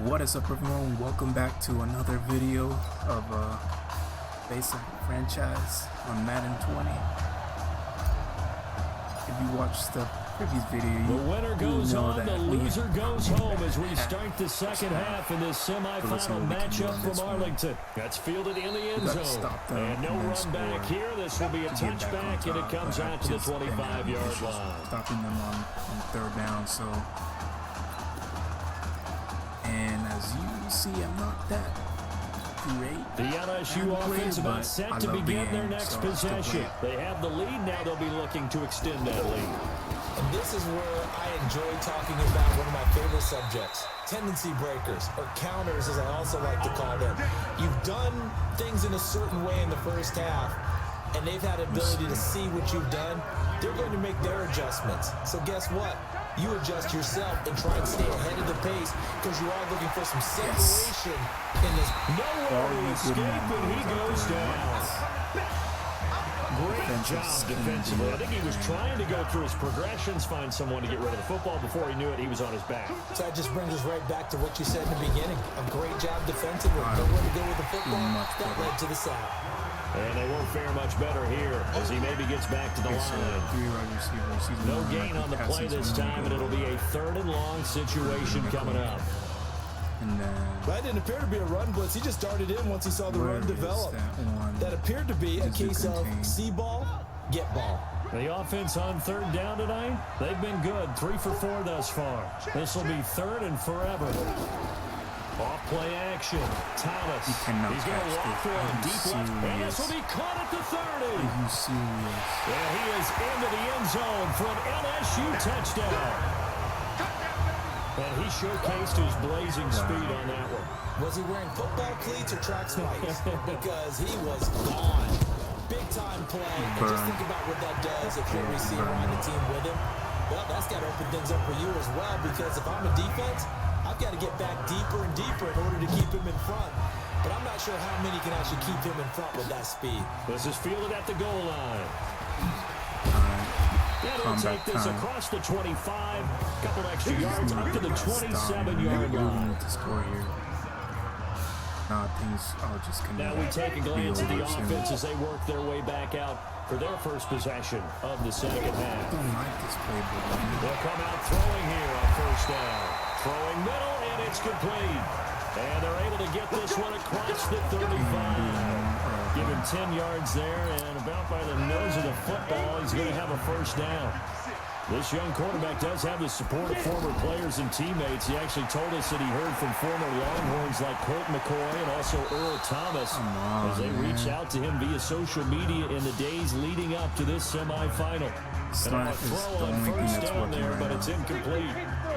What is up, everyone? Welcome back to another video of basic franchise on Madden 20. If you watched the previous video, the winner goes on, the loser goes home as we have start the second half in this semifinal matchup from Arlington. That's fielded in the end zone. And no run back here. This will be a touchback, and it comes out to the 25-yard line. Stopping them on third down, so... And as you see, I'm not that great. The LSU offense about set to begin their next possession. They have the lead. Now they'll be looking to extend that lead. And this is where I enjoy talking about one of my favorite subjects, tendency breakers, or counters as I also like to call them. You've done things in a certain way in the first half, and they've had ability to see what you've done. They're going to make their adjustments. So guess what? You adjust yourself and try and stay ahead of the pace because you are looking for some separation in this. Nowhere to escape, and he goes down. Great job defensively. I think he was trying to go through his progressions, find someone to get rid of the football. Before he knew it, he was on his back. So that just brings us right back to what you said in the beginning. A great job defensively. Nowhere to go with the football. That led to the sack. And they won't fare much better here as he maybe gets back to the line. No gain on the play this time, and it'll be a 3rd and long situation coming up. That didn't appear to be a run blitz. He just darted in once he saw the run develop. That appeared to be a case of see ball, get ball. The offense on 3rd down tonight, they've been good. 3 for 4 thus far. This will be 3rd and forever. Off play action. Thomas. He's going to walk through a deep left. And this will be caught at the 30. Are you serious? Yeah, he is into the end zone for an LSU touchdown. And he showcased his blazing speed on that one. Was he wearing football cleats or track spikes? Because he was gone. Big time play. And just think about what that does if you're a receiver on the team with him. Well, that's got to open things up for you as well, because if I'm a defense, I've got to get back deeper and deeper in order to keep him in front. But I'm not sure how many can actually keep him in front with that speed. This is fielded at the goal line. That'll take this across the 25. Couple extra yards up to the 27-yard line. Now we take a glance at the offense as they work their way back out for their first possession of the second half. They'll come out throwing here on 1st down. Throwing middle, and it's complete. And they're able to get this one across the 35. Give him 10 yards there, and about by the nose of the football, he's going to have a 1st down. This young quarterback does have the support of former players and teammates. He actually told us that he heard from former Longhorns like Colt McCoy and also Earl Thomas as they reached out to him via social media in the days leading up to this semifinal. And a throw on 1st down there, but it's incomplete.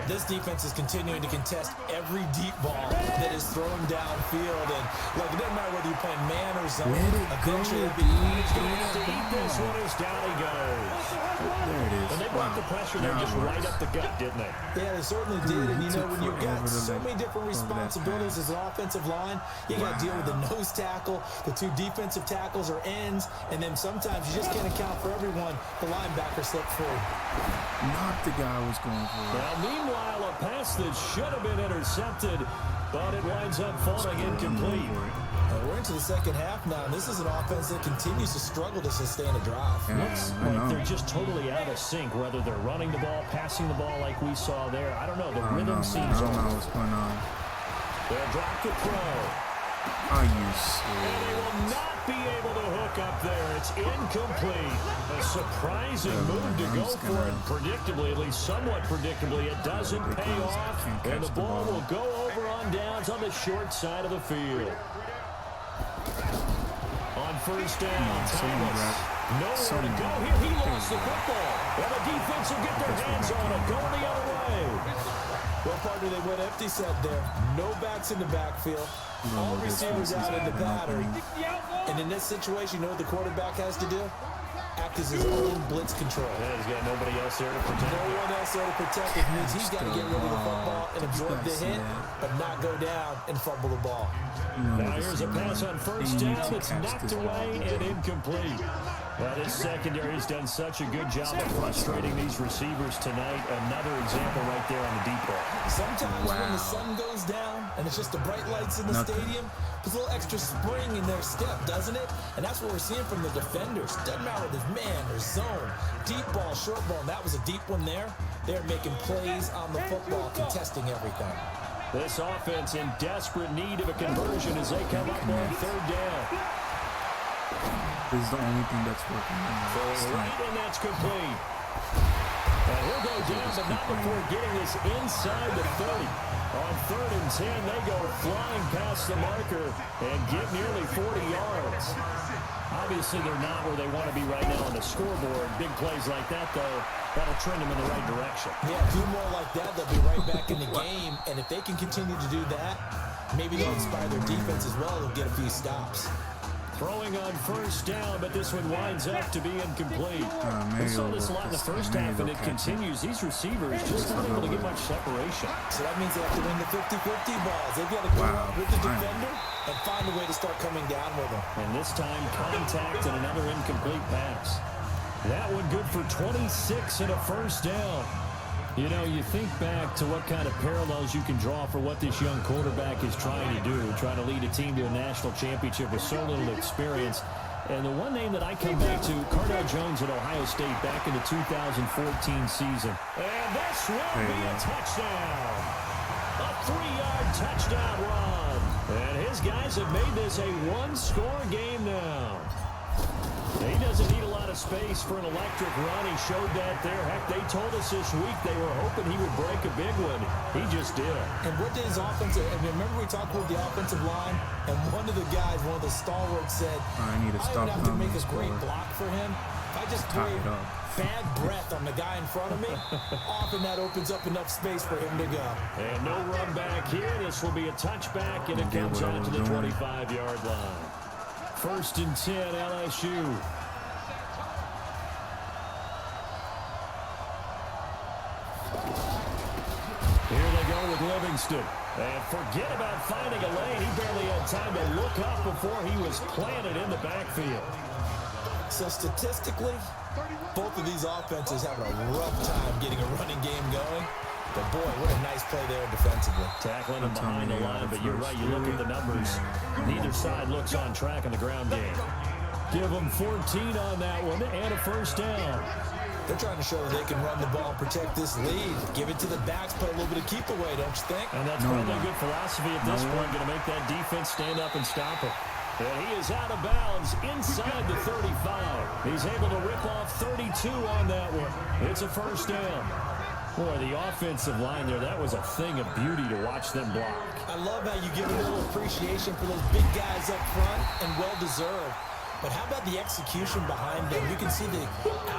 This defense is continuing to contest every deep ball that is thrown downfield. And look, it doesn't matter whether you're playing man or zone. Eventually, he's going to have to eat this one as down he goes. There it is. And they brought the pressure there just right up the gut, didn't they? Yeah, they certainly did. And you know, when you've got so many different responsibilities as an offensive line, you got to deal with the nose tackle, the 2 defensive tackles or ends, and then sometimes you just can't account for everyone. The linebacker slipped through. Not the guy I was going for. Well, meanwhile, a pass that should have been intercepted, but it winds up falling incomplete. We're into the second half now, and this is an offense that continues to struggle to sustain a drive. Looks like they're just totally out of sync, whether they're running the ball, passing the ball like we saw there. I don't know. The rhythm seems off. I don't know what's going on. They'll drop the throw. Are you serious? And they will not be able to hook up there. It's incomplete. A surprising move to go for it. Predictably, at least somewhat predictably, it doesn't pay off. And the ball will go over on downs on the short side of the field. On 1st down, Thomas. Nowhere to go here. He lost the football. And the defense will get their hands on it. Going the other way. Well, partner, they went empty set there. No backs in the backfield. All receivers out in the pattern. And in this situation, you know what the quarterback has to do? Act as his own blitz control. Yeah, he's got nobody else there to protect. No one else there to protect. It means he's got to get rid of the football and absorb the hit, but not go down and fumble the ball. Now here's a pass on 1st down. It's knocked away and incomplete. Well, this secondary has done such a good job of frustrating these receivers tonight. Another example right there on the deep ball. Sometimes when the sun goes down and it's just the bright lights in the stadium, there's a little extra spring in their step, doesn't it? And that's what we're seeing from the defenders. Doesn't matter if it's man or zone, deep ball, short ball, and that was a deep one there. They're making plays on the football, contesting everything. This offense in desperate need of a conversion as they come up on third down. This is the only thing that's working. Right, and that's complete. And he'll go down, but not before getting this inside the 30. On 3rd and 10, they go flying past the marker and get nearly 40 yards. Obviously, they're not where they want to be right now on the scoreboard. Big plays like that, though, that'll trend them in the right direction. Yeah, do more like that, they'll be right back in the game. And if they can continue to do that, maybe they'll inspire their defense as well. They'll get a few stops. Throwing on 1st down, but this one winds up to be incomplete. We saw this a lot in the first half, and it continues. These receivers just not able to get much separation. So that means they have to win the 50-50 balls. They've got to go up with the defender and find a way to start coming down with them. And this time, contact and another incomplete pass. That one good for 26 and a 1st down. You know, you think back to what kind of parallels you can draw for what this young quarterback is trying to do, trying to lead a team to a national championship with so little experience. And the one name that I come back to, Cardell Jones at Ohio State back in the 2014 season. And this will be a touchdown. A 3-yard touchdown run. And his guys have made this a one-score game now. He doesn't need a lot of space for an electric run. He showed that there. Heck, they told us this week they were hoping he would break a big one. He just did. And what did his offensive, and remember we talked about the offensive line, and one of the guys, one of the stalwarts said, I need to stop have to make a great block for him. If I just create bad breath on the guy in front of me, often that opens up enough space for him to go. And no run back here. This will be a touchback, and it comes out to the 25-yard line. 1st and 10, LSU. Here they go with Livingston. And forget about finding a lane. He barely had time to look up before he was planted in the backfield. So statistically, both of these offenses having a rough time getting a running game going. But boy, what a nice play there defensively. Tackling him behind the line, but you're right, you look at the numbers. Neither side looks on track in the ground game. Give them 14 on that one and a 1st down. They're trying to show that they can run the ball and protect this lead. Give it to the backs, play a little bit of keep away, don't you think? And that's probably a good philosophy at this point, going to make that defense stand up and stop it. And he is out of bounds inside the 35. He's able to rip off 32 on that one. It's a 1st down. Boy, the offensive line there, that was a thing of beauty to watch them block. I love how you give a little appreciation for those big guys up front, and well-deserved. But how about the execution behind them? You can see the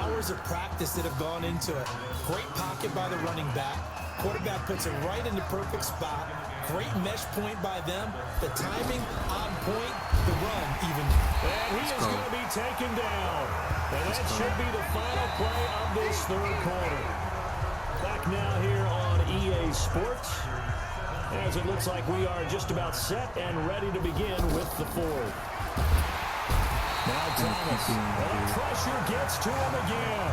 hours of practice that have gone into it. Great pocket by the running back. Quarterback puts it right in the perfect spot. Great mesh point by them. The timing on point. The run even. And he is going to be taken down. And that should be the final play of this 3rd quarter. Back now here on EA Sports, as it looks like we are just about set and ready to begin with the 4th. Now Thomas, and pressure gets to him again.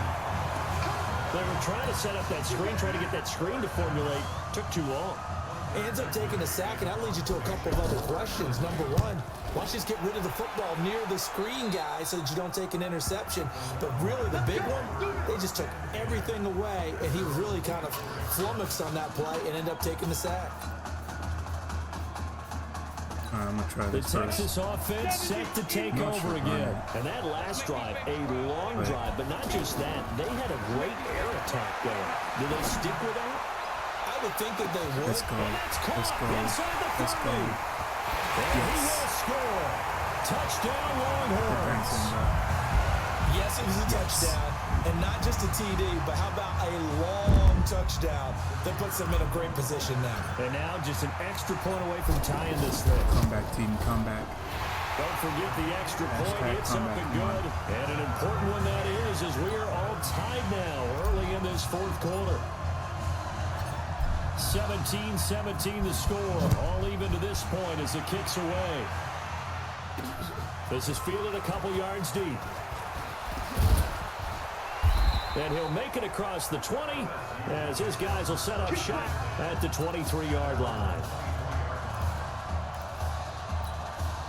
They were trying to set up that screen, trying to get that screen to formulate. Took too long. He ends up taking a sack, and that leads you to a couple of other questions. Number one, why don't you just get rid of the football near the screen guy so that you don't take an interception? But really, the big one, they just took everything away, and he was really kind of flummoxed on that play and ended up taking the sack. I'm going to try this The Texas offense set to take over again. And that last drive, a long drive, but not just that. They had a great air attack going. Do they stick with that? I would think that they would. Let's go. Let's go. Let's go. And he will score. Touchdown, Longhorns. Yes, it was a touchdown. And not just a TD, but how about a long touchdown that puts them in a great position now. And now just an extra point away from tying this thing. Come back, team. Come back. Don't forget the extra point. It's up and good. And an important one that is, as we are all tied now early in this 4th quarter. 17-17 the score. All even to this point as it kicks away. This is fielded a couple yards deep. And he'll make it across the 20 as his guys will set up shop at the 23-yard line.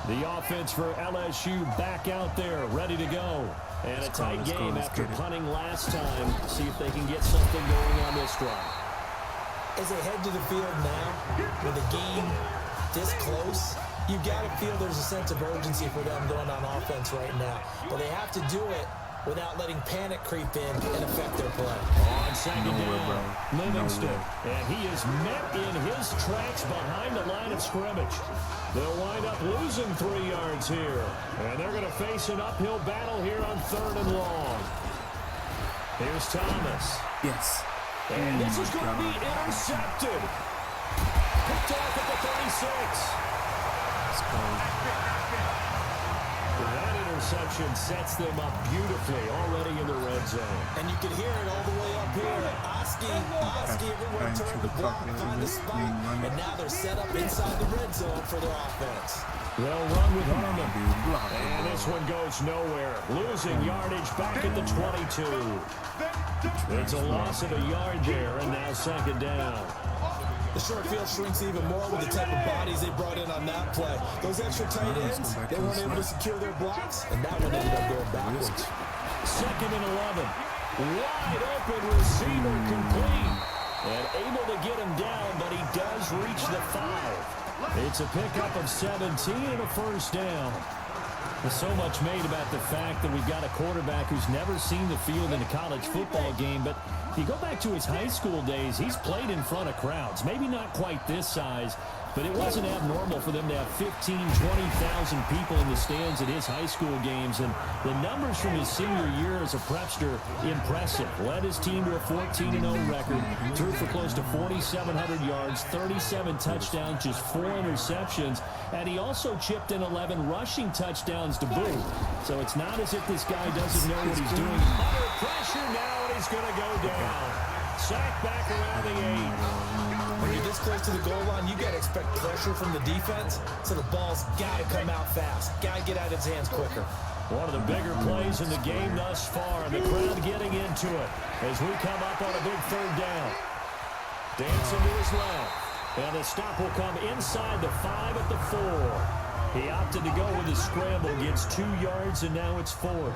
The offense for LSU back out there, ready to go. And a tight game after punting last time. See if they can get something going on this drive. As they head to the field now, with the game this close, you've got to feel there's a sense of urgency for them going on offense right now. But they have to do it without letting panic creep in and affect their play. On second down, Livingston. And he is met in his tracks behind the line of scrimmage. They'll wind up losing 3 yards here. And they're going to face an uphill battle here on 3rd and long. Here's Thomas. Yes. And this is going to be intercepted. Picked off at the 36. Let's go. That interception sets them up beautifully already in the red zone. And you can hear it all the way up here. Oski, everyone turned the block, find the spot, and now they're set up inside the red zone for their offense. They'll run with Harmon. And this one goes nowhere. Losing yardage back at the 22. It's a loss of a yard there, and now second down. The short field shrinks even more with the type of bodies they brought in on that play. Those extra tight ends, they weren't able to secure their blocks, and that one ended up going backwards. 2nd and 11. Wide open receiver complete. And able to get him down, but he does reach the 5. It's a pickup of 17 and a first down. There's so much made about the fact that we've got a quarterback who's never seen the field in a college football game, but if you go back to his high school days, he's played in front of crowds. Maybe not quite this size, but it wasn't abnormal for them to have 15,000, 20,000 people in the stands at his high school games. And the numbers from his senior year as a prepster, impressive. Led his team to a 14-0 record, threw for close to 4,700 yards, 37 touchdowns, just 4 interceptions. And he also chipped in 11 rushing touchdowns to boot. So it's not as if this guy doesn't know what he's doing. Under pressure now, and he's going to go down. Sack back around the 8. When you're this close to the goal line, you got to expect pressure from the defense, so the ball's got to come out fast. Got to get out of his hands quicker. One of the bigger plays in the game thus far. The crowd getting into it as we come up on a big 3rd down. Dancing to his left. And the stop will come inside the 5 at the 4. He opted to go with his scramble, gets 2 yards, and now it's 4th.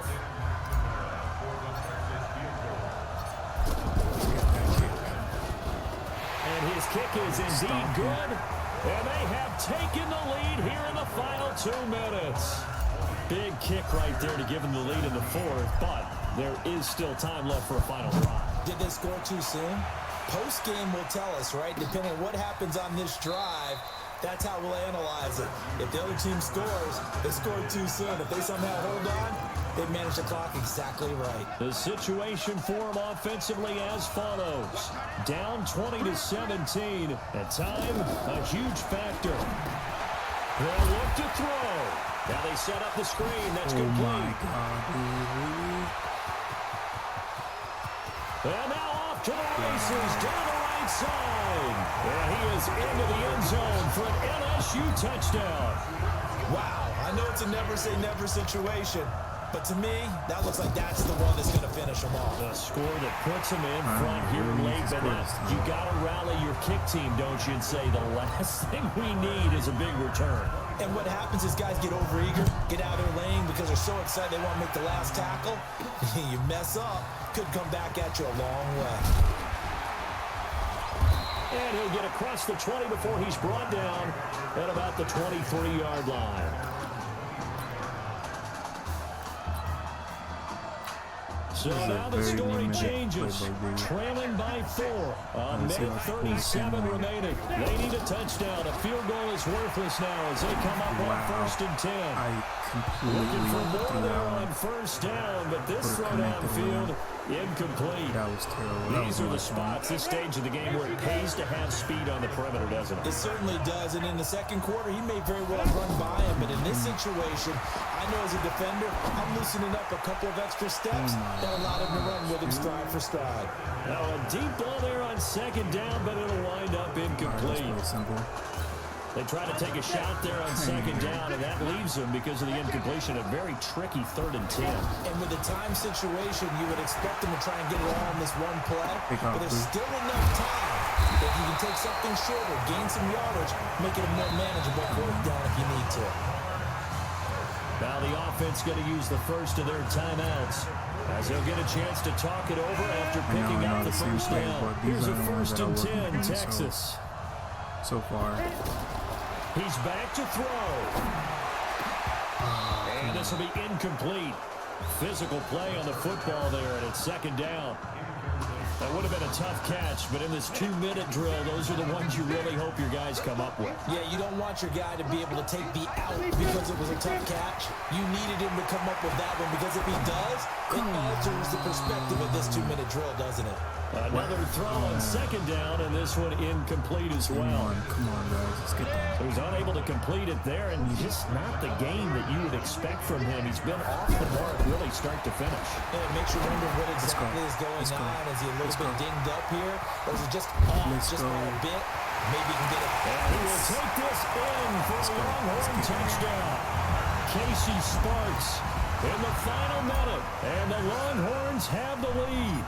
And his kick is indeed good. And they have taken the lead here in the final 2 minutes. Big kick right there to give them the lead in the 4th, but there is still time left for a final drive. Did they score too soon? Post-game will tell us, right? Depending on what happens on this drive, that's how we'll analyze it. If the other team scores, they scored too soon. If they somehow hold on, they manage the clock exactly right. The situation for them offensively as follows. Down 20-17. At time, a huge factor. They'll look to throw. Now they set up the screen. That's complete. Oh, my God. And now off to the races down the right side. And he is into the end zone for an LSU touchdown. Wow, I know it's a never-say-never situation, but to me, that looks like that's the one that's going to finish them off. A score that puts them in front here late, but you got to rally your kick team, don't you, and say the last thing we need is a big return. And what happens is guys get overeager, get out of their lane because they're so excited they want to make the last tackle. You mess up, could come back at you a long way. And he'll get across the 20 before he's brought down at about the 23-yard line. So now the story changes. Trailing by 4. A minute 37 remaining. They need a touchdown. A field goal is worthless now as they come up on 1st and 10. Looking for more there on 1st down, but this throw downfield, incomplete. That was terrible. These are the spots, this stage of the game, where it pays to have speed on the perimeter, doesn't it? It certainly does, and in the second quarter, he may very well run by him, but in this situation, I know as a defender, I'm loosening up a couple of extra steps that allowed him to run with him stride for stride. Now a deep ball there on 2nd down, but it'll wind up incomplete. They try to take a shot there on second down, and that leaves them because of the incompletion. A very tricky 3rd and 10. And with the time situation, you would expect them to try and get it all in this one play. But there's still enough time that you can take something shorter, gain some yardage, make it a more manageable 4th down if you need to. Now the offense going to use the first of their timeouts as they'll get a chance to talk it over after picking up the first down. Here's a 1st and 10, Texas. So far. He's back to throw. And this will be incomplete. Physical play on the football there, and it's 2nd down. That would have been a tough catch, but in this 2-minute drill, those are the ones you really hope your guys come up with. Yeah, you don't want your guy to be able to take the out because it was a tough catch. You needed him to come up with that one, because if he does, it alters the perspective of this 2-minute drill, doesn't it? Another throw on 2nd down, and this one incomplete as well. Come on, guys. Let's get that. So he's unable to complete it there, and just not the game that you would expect from him. He's been off the mark really start to finish. And it makes you wonder what exactly is going on. Is he a little bit dinged up here? Or is it just off just by a bit? Maybe he can get it. And he will take this in for a Longhorn touchdown. Casey Sparks in the final minute, and the Longhorns have the lead.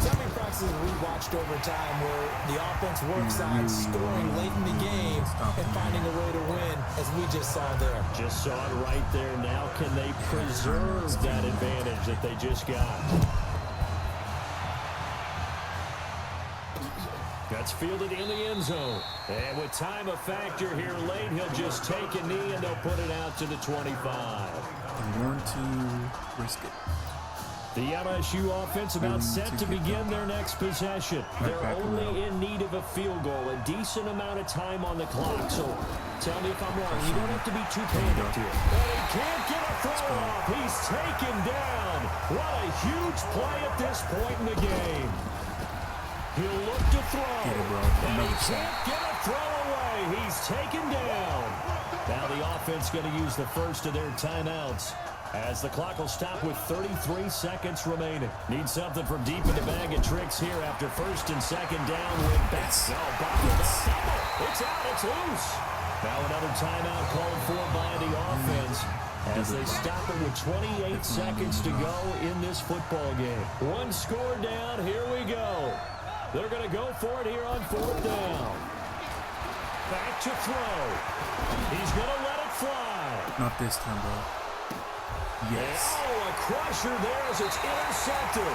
So many practices we watched over time where the offense works on scoring late in the game and finding a way to win, as we just saw there. Just saw it right there. Now can they preserve that advantage that they just got? That's fielded in the end zone. And with time a factor here late, he'll just take a knee and they'll put it out to the 25. They want to risk it. The LSU offense about set to begin their next possession. They're only in need of a field goal, a decent amount of time on the clock. So tell me if I'm wrong. You don't have to be too panicked here. But he can't get a throw off. He's taken down. What a huge play at this point in the game. He'll look to throw. And he can't get a throw away. He's taken down. Now the offense going to use the first of their timeouts, as the clock will stop with 33 seconds remaining. Need something from deep in the bag of tricks here after 1st and 2nd down with Betts. It's out. It's loose. Now another timeout called for by the offense as they stop it with 28 seconds to go in this football game. One score down. Here we go. They're going to go for it here on 4th down. Back to throw. He's going to let it fly. Not this time, bro. Yes. Oh, a crusher there as it's intercepted.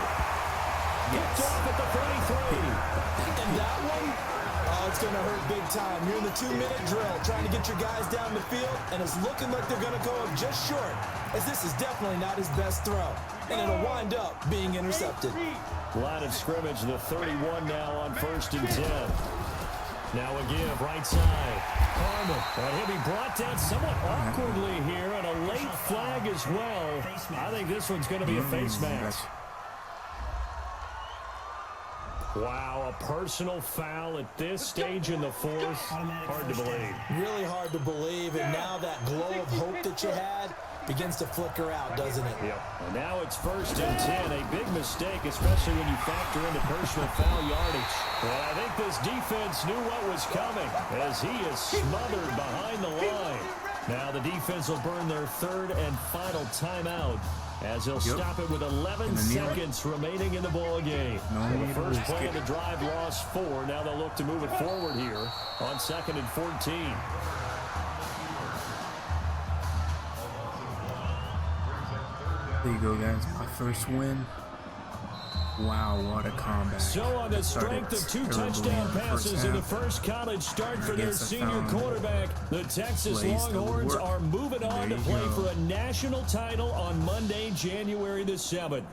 Picked off at the 33. And that one, oh, it's going to hurt big time. You're in the 2-minute drill, trying to get your guys down the field, and it's looking like they're going to go up just short, as this is definitely not his best throw. And it'll wind up being intercepted. Line of scrimmage, the 31 now on 1st and 10. Now a give, right side. Harmon, and he'll be brought down somewhat awkwardly here, and a late flag as well. I think this one's going to be a face mask. Wow, a personal foul at this stage in the 4th. Hard to believe. Really hard to believe, and now that glow of hope that you had begins to flicker out, doesn't it? Yep. And now it's 1st and 10. A big mistake, especially when you factor in the personal foul yardage. And I think this defense knew what was coming as he is smothered behind the line. Now the defense will burn their 3rd and final timeout as they'll stop it with 11 seconds remaining in the ball game. The first play of the drive lost 4. Now they'll look to move it forward here on 2nd and 14. There you go, guys. My first win. Wow, what a comeback. So on the strength of 2 touchdown passes in the first college start for their senior quarterback, the Texas Longhorns are moving on to play for a national title on Monday, January the 7th.